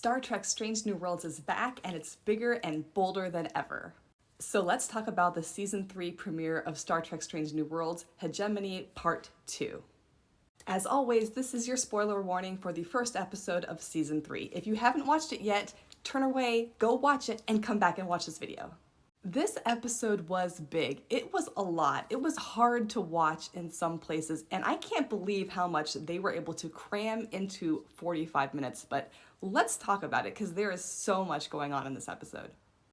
Star Trek Strange New Worlds is back and it's bigger and bolder than ever. So let's talk about the Season 3 premiere of Star Trek Strange New Worlds, Hegemony Part 2. As always, this is your spoiler warning for the first episode of Season 3. If you haven't watched it yet, turn away, go watch it, and come back and watch this video. This episode was big. It was a lot. It was hard to watch in some places, and I can't believe how much they were able to cram into 45 minutes, but let's talk about it because there is so much going on in this episode.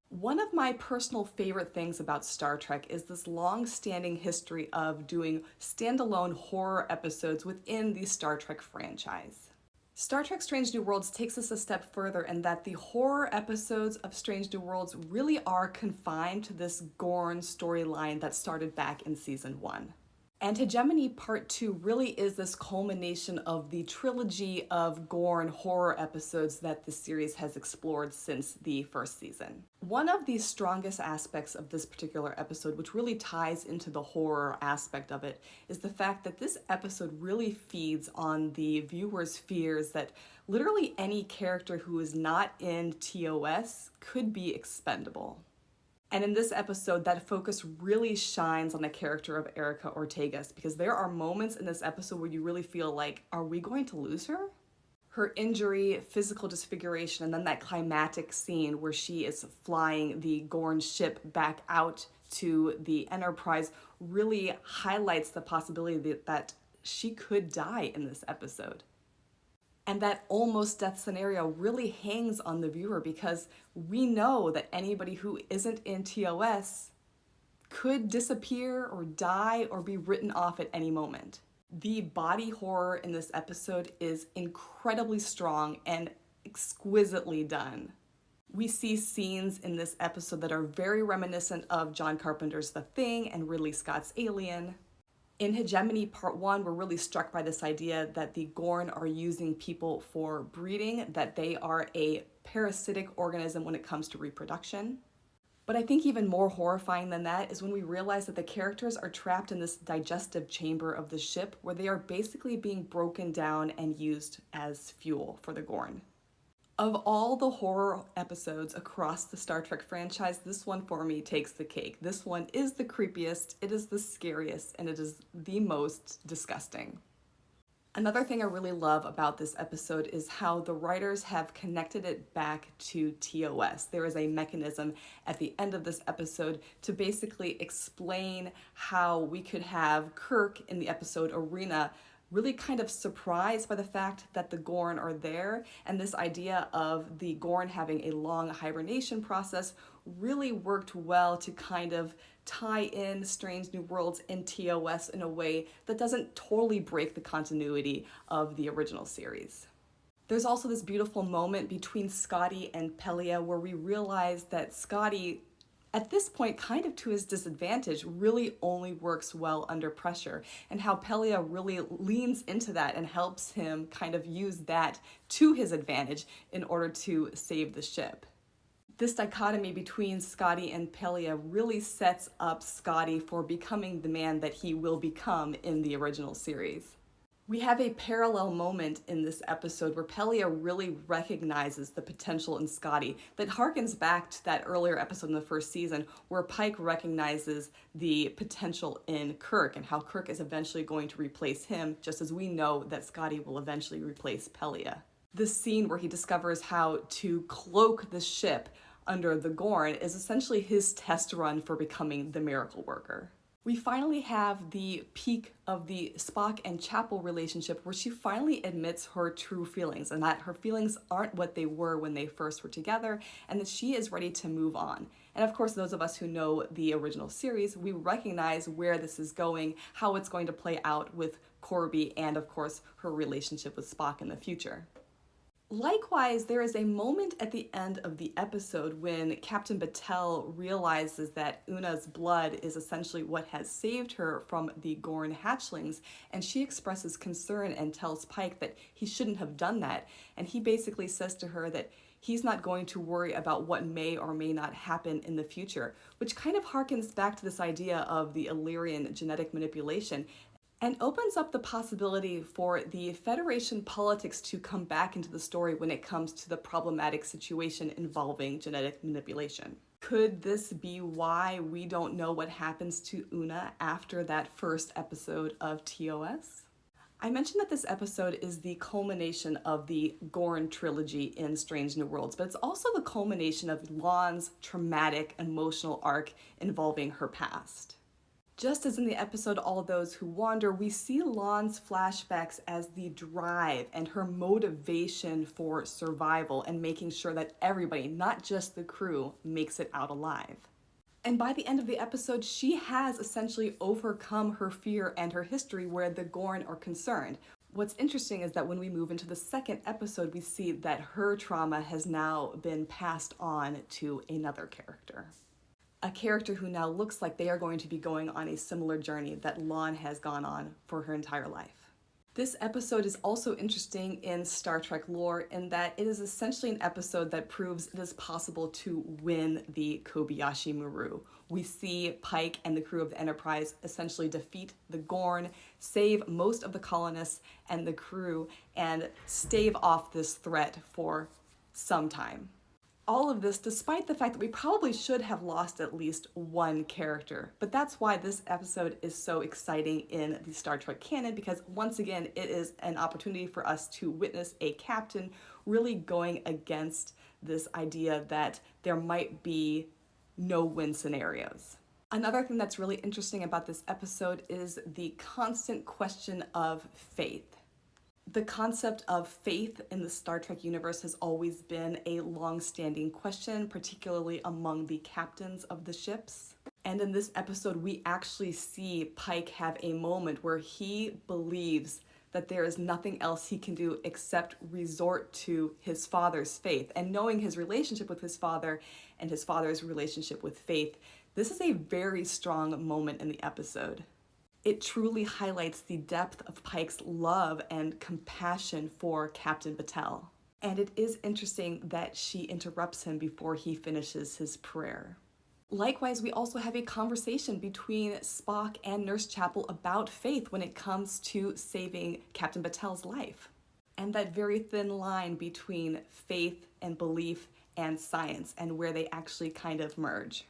One of my personal favorite things about Star Trek is this long-standing history of doing standalone horror episodes within the Star Trek franchise. Star Trek Strange New Worlds takes us a step further in that the horror episodes of Strange New Worlds really are confined to this Gorn storyline that started back in Season 1. And Hegemony Part 2 really is this culmination of the trilogy of Gorn horror episodes that the series has explored since the first season. One of the strongest aspects of this particular episode, which really ties into the horror aspect of it, is the fact that this episode really feeds on the viewer's fears that literally any character who is not in TOS could be expendable. And in this episode, that focus really shines on the character of Erica Ortegas because there are moments in this episode where you really feel like, are we going to lose her? Her injury, physical disfiguration, and then that climactic scene where she is flying the Gorn ship back out to the Enterprise really highlights the possibility that she could die in this episode. And that almost death scenario really hangs on the viewer because we know that anybody who isn't in TOS could disappear or die or be written off at any moment. The body horror in this episode is incredibly strong and exquisitely done. We see scenes in this episode that are very reminiscent of John Carpenter's The Thing and Ridley Scott's Alien. In Hegemony Part 1, we're really struck by this idea that the Gorn are using people for breeding, that they are a parasitic organism when it comes to reproduction. But I think even more horrifying than that is when we realize that the characters are trapped in this digestive chamber of the ship where they are basically being broken down and used as fuel for the Gorn. Of all the horror episodes across the Star Trek franchise, this one for me takes the cake. This one is the creepiest, it is the scariest, and it is the most disgusting. Another thing I really love about this episode is how the writers have connected it back to TOS. There is a mechanism at the end of this episode to basically explain how we could have Kirk in the episode Arena really kind of surprised by the fact that the Gorn are there, and this idea of the Gorn having a long hibernation process really worked well to kind of tie in Strange New Worlds and TOS in a way that doesn't totally break the continuity of the original series. There's also this beautiful moment between Scotty and Pelia where we realize that Scotty, at this point, kind of to his disadvantage, really only works well under pressure, and how Pelia really leans into that and helps him kind of use that to his advantage in order to save the ship. This dichotomy between Scotty and Pelia really sets up Scotty for becoming the man that he will become in the original series. We have a parallel moment in this episode where Pelia really recognizes the potential in Scotty that harkens back to that earlier episode in the first season where Pike recognizes the potential in Kirk and how Kirk is eventually going to replace him, just as we know that Scotty will eventually replace Pelia. This scene where he discovers how to cloak the ship under the Gorn is essentially his test run for becoming the miracle worker. We finally have the peak of the Spock and Chapel relationship where she finally admits her true feelings and that her feelings aren't what they were when they first were together and that she is ready to move on. And of course, those of us who know the original series, we recognize where this is going, how it's going to play out with Corby and of course her relationship with Spock in the future. Likewise, there is a moment at the end of the episode when Captain Batel realizes that Una's blood is essentially what has saved her from the Gorn hatchlings, and she expresses concern and tells Pike that he shouldn't have done that, and he basically says to her that he's not going to worry about what may or may not happen in the future, which kind of harkens back to this idea of the Illyrian genetic manipulation. and opens up the possibility for the Federation politics to come back into the story when it comes to the problematic situation involving genetic manipulation. Could this be why we don't know what happens to Una after that first episode of TOS? I mentioned that this episode is the culmination of the Gorn trilogy in Strange New Worlds, but it's also the culmination of La'an's traumatic emotional arc involving her past. Just as in the episode All Those Who Wander, we see La'an's flashbacks as the drive and her motivation for survival and making sure that everybody, not just the crew, makes it out alive. And by the end of the episode, she has essentially overcome her fear and her history where the Gorn are concerned. What's interesting is that when we move into the second episode, we see that her trauma has now been passed on to another character. A character who now looks like they are going to be going on a similar journey that La'an has gone on for her entire life. This episode is also interesting in Star Trek lore in that it is essentially an episode that proves it is possible to win the Kobayashi Maru. We see Pike and the crew of the Enterprise essentially defeat the Gorn, save most of the colonists and the crew, and stave off this threat for some time. All of this despite the fact that we probably should have lost at least one character. But that's why this episode is so exciting in the Star Trek canon, because once again, it is an opportunity for us to witness a captain really going against this idea that there might be no-win scenarios. Another thing that's really interesting about this episode is the constant question of faith. The concept of faith in the Star Trek universe has always been a long-standing question, particularly among the captains of the ships. And in this episode, we actually see Pike have a moment where he believes that there is nothing else he can do except resort to his father's faith. And knowing his relationship with his father and his father's relationship with faith, this is a very strong moment in the episode. It truly highlights the depth of Pike's love and compassion for Captain Batel. And it is interesting that she interrupts him before he finishes his prayer. Likewise, we also have a conversation between Spock and Nurse Chapel about faith when it comes to saving Captain Batel's life. And that very thin line between faith and belief and science and where they actually kind of merge.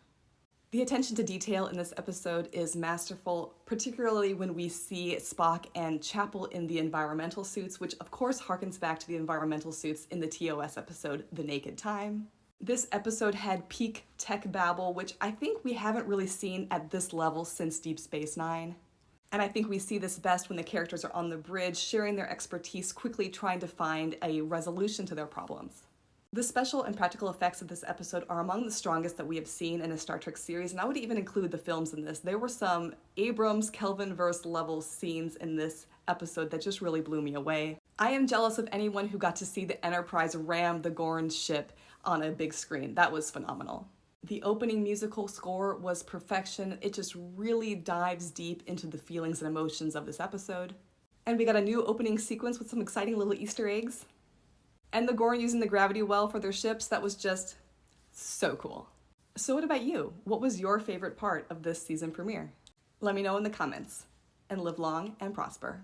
The attention to detail in this episode is masterful, particularly when we see Spock and Chapel in the environmental suits, which of course harkens back to the environmental suits in the TOS episode, The Naked Time. This episode had peak tech babble, which I think we haven't really seen at this level since Deep Space Nine. And I think we see this best when the characters are on the bridge, sharing their expertise, quickly trying to find a resolution to their problems. The special and practical effects of this episode are among the strongest that we have seen in a Star Trek series, and I would even include the films in this. There were some Abrams Kelvinverse level scenes in this episode that just really blew me away. I am jealous of anyone who got to see the Enterprise ram the Gorn ship on a big screen. That was phenomenal. The opening musical score was perfection. It just really dives deep into the feelings and emotions of this episode. And we got a new opening sequence with some exciting little Easter eggs. And the Gorn using the gravity well for their ships, that was just so cool. So what about you? What was your favorite part of this season premiere? Let me know in the comments, and live long and prosper.